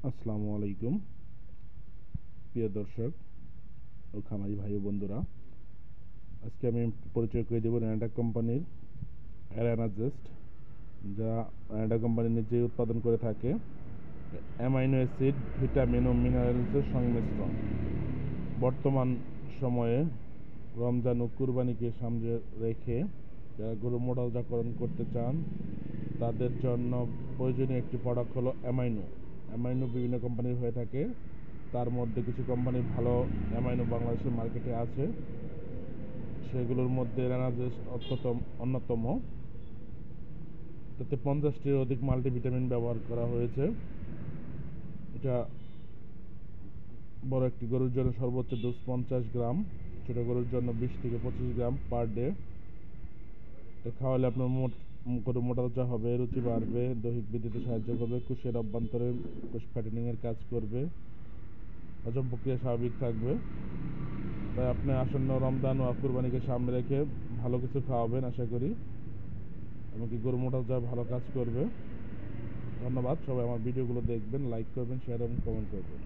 আসসালামু আলাইকুম প্রিয় দর্শক ও খামারি ভাই ও বন্ধুরা। আজকে আমি পরিচয় করে দেব র্যান্ডা কোম্পানির অ্যারানাজেস্ট, যা র্যান্ডা কোম্পানি নিজেই উৎপাদন করে থাকে। অ্যামাইনো অ্যাসিড, ভিটামিন ও মিনারেলসের সংমিশ্রণ। বর্তমান সময়ে রমজান ও কুরবানিকে সামনে রেখে যারা গরু মোটাতাজাকরণ করতে চান তাদের জন্য প্রয়োজনীয় একটি প্রোডাক্ট হলো অ্যামাইনো। অ্যামাইনো বিভিন্ন কোম্পানির হয়ে থাকে, তার মধ্যে কিছু কোম্পানির ভালো অ্যামাইনো বাংলাদেশের মার্কেটে আছে, সেগুলোর মধ্যে রেনাজেস্ট অন্যতম। তাতে 50টির অধিক মাল্টিভিটামিন ব্যবহার করা হয়েছে। এটা বড় একটি গরুর জন্য সর্বোচ্চ ডোজ 50 গ্রাম, ছোট গরুর জন্য 20 থেকে 25 গ্রাম পার ডে। এটা খাওয়ালে আপনার গরু মোটাতাজা হবে, রুচি বাড়বে, দৈহিক বৃদ্ধিতে সাহায্য করবে, কোষের অভ্যন্তরে কোষ ফ্যাটেনিংয়ের কাজ করবে, হজম প্রক্রিয়া স্বাভাবিক থাকবে। তাই আপনি আসন্ন রমজান ও কুরবানিকে সামনে রেখে ভালো কিছু খাওয়াবেন আশা করি, এমনকি গরু মোটাতাজা ভালো কাজ করবে। ধন্যবাদ। সবাই আমার ভিডিওগুলো দেখবেন, লাইক করবেন, শেয়ার এবং কমেন্ট করবেন।